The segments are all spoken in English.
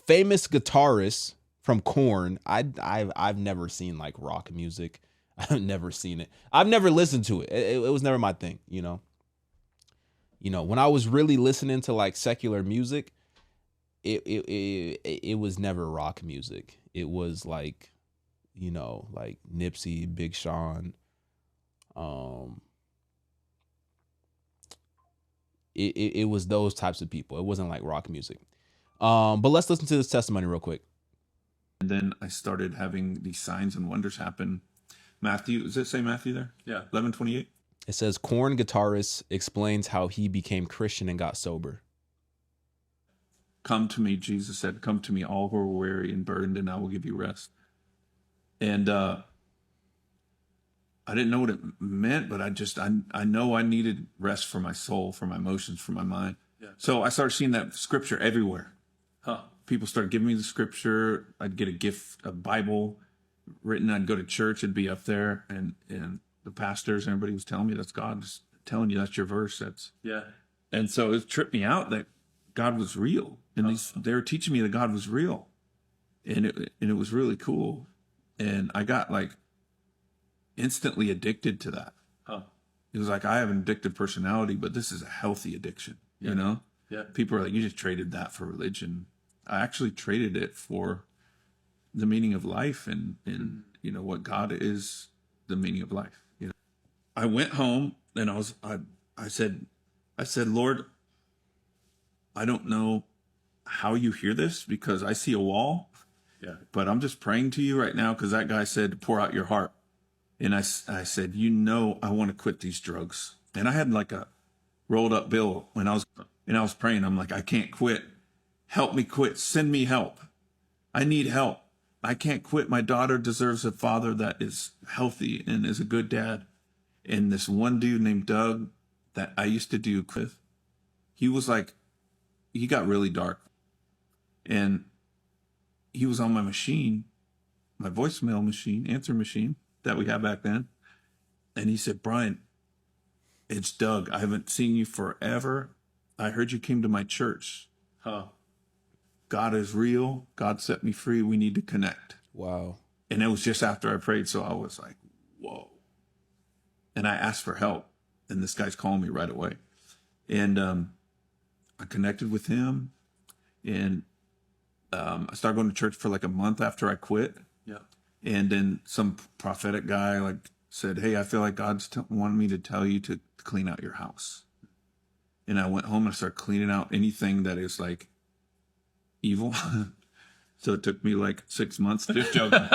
famous guitarist from Korn. I've never seen like rock music. I've never seen it. I've never listened to it. It was never my thing, you know. When I was really listening to like secular music, it was never rock music. It was like, like Nipsey, Big Sean. Um, it was those types of people. It wasn't like rock music. But let's listen to this testimony real quick. And then I started having these signs and wonders happen. Matthew, does it say Matthew there? Yeah, 11:28. It says Korn guitarist explains how he became Christian and got sober. Come to me, Jesus said, come to me, all who are weary and burdened, and I will give you rest. And I didn't know what it meant, but I know I needed rest for my soul, for my emotions, for my mind. Yeah. So I started seeing that scripture everywhere. People started giving me the scripture. I'd get a gift, a Bible written. I'd go to church. It'd be up there, and the pastors and everybody was telling me that's God just telling you that's your verse. And so it tripped me out that God was real, and they were teaching me that God was real, and it was really cool, and I got like instantly addicted to that. It was like I have an addictive personality, but this is a healthy addiction. You know? Yeah. People are like, you just traded that for religion. I actually traded it for the meaning of life and what God is, the meaning of life. I went home and I said, Lord, I don't know how you hear this because I see a wall. Yeah. But I'm just praying to you right now because that guy said, pour out your heart. And I said, I want to quit these drugs. And I had like a rolled up bill when I was praying. I'm like, I can't quit. Help me quit. Send me help. I need help. I can't quit. My daughter deserves a father that is healthy and is a good dad. And this one dude named Doug that I used to do with, he got really dark. And he was on my machine, my voicemail machine, answer machine that we had back then. And he said, Brian, it's Doug. I haven't seen you forever. I heard you came to my church. God is real. God set me free. We need to connect. Wow. And it was just after I prayed. So I was like, whoa. And I asked for help. And this guy's calling me right away. And I connected with him. And I started going to church for like a month after I quit. Yeah. And then some prophetic guy like said, hey, I feel like God's wanted me to tell you to clean out your house. And I went home and I started cleaning out anything that is like evil. So it took me like 6 months. Just joking.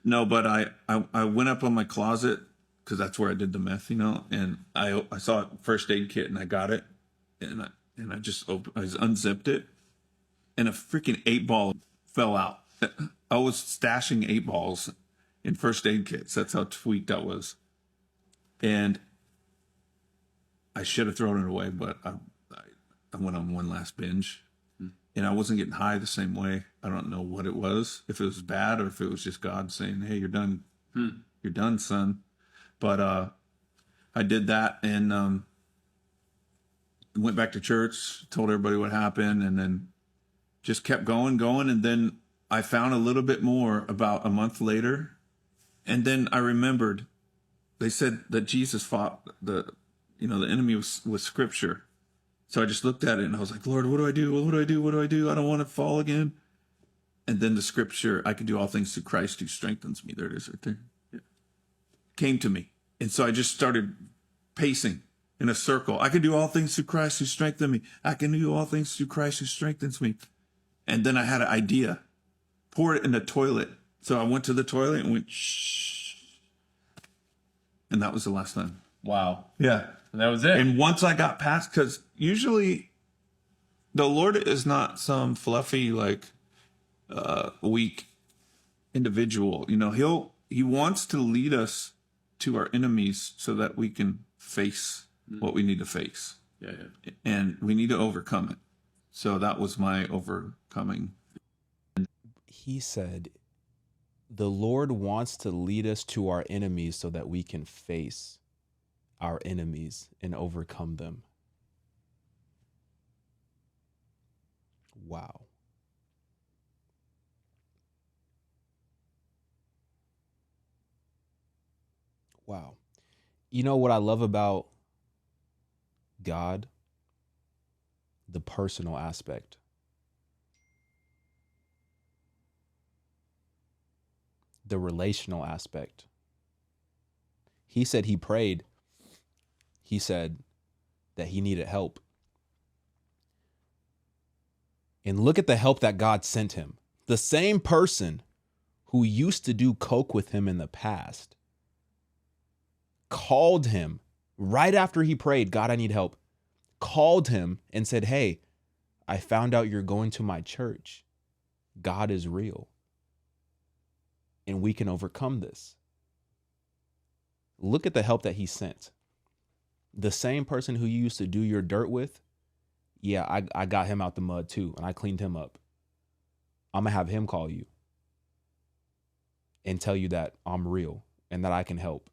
No, but I went up on my closet because that's where I did the meth, and I saw a first aid kit and I got it. And I just unzipped it and a freaking 8-ball fell out. I was stashing 8 balls in first aid kits. That's how tweaked I was. And I should have thrown it away, but I went on one last binge. And I wasn't getting high the same way. I don't know what it was, if it was bad or if it was just God saying, hey, you're done. You're done, son. But I did that and went back to church, told everybody what happened, and then just kept going. And then I found a little bit more about a month later. And then I remembered they said that Jesus fought the enemy with scripture. So I just looked at it and I was like, Lord, what do I do? What do I do? What do I do? I don't want to fall again. And then the scripture, I can do all things through Christ who strengthens me. There it is right there. Yeah. Came to me. And so I just started pacing in a circle. I can do all things through Christ who strengthens me. I can do all things through Christ who strengthens me. And then I had an idea. Pour it in the toilet. So I went to the toilet and went, shh. And that was the last time. Wow. Yeah. And that was it. And once I got past, because usually the Lord is not some fluffy, like, weak individual. He wants to lead us to our enemies so that we can face what we need to face. Yeah. And we need to overcome it. So that was my overcoming. He said, the Lord wants to lead us to our enemies so that we can face our enemies and overcome them. Wow. Wow. You know what I love about God? The personal aspect. The relational aspect. He said he prayed. He said that he needed help. And look at the help that God sent him. The same person who used to do coke with him in the past called him right after he prayed, God, I need help. Called him and said, hey, I found out you're going to my church. God is real. And we can overcome this. Look at the help that he sent. The same person who you used to do your dirt with, yeah, I got him out the mud too, and I cleaned him up. I'm going to have him call you and tell you that I'm real and that I can help.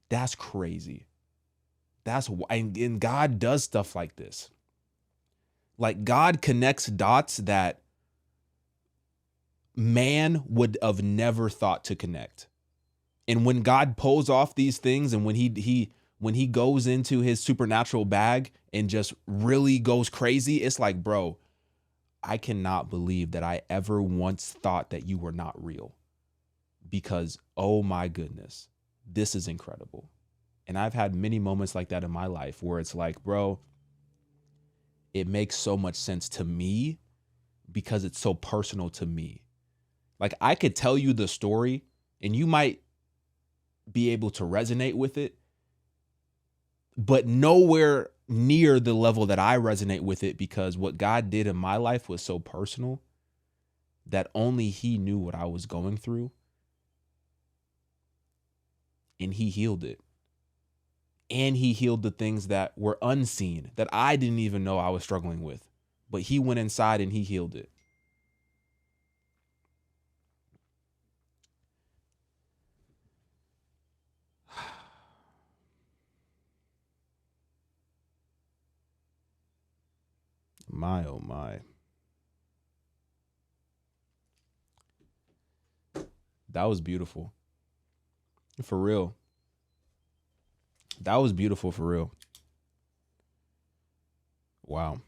That's crazy. And God does stuff like this. Like God connects dots that man would have never thought to connect. And when God pulls off these things, and when he goes into his supernatural bag and just really goes crazy, it's like, bro, I cannot believe that I ever once thought that you were not real. Because, oh my goodness, this is incredible. And I've had many moments like that in my life where it's like, bro, it makes so much sense to me because it's so personal to me. Like I could tell you the story and you might be able to resonate with it, but nowhere near the level that I resonate with it, because what God did in my life was so personal that only he knew what I was going through, and he healed it. And he healed the things that were unseen that I didn't even know I was struggling with, but he went inside and he healed it. My, oh my. That was beautiful. For real. That was beautiful for real. Wow.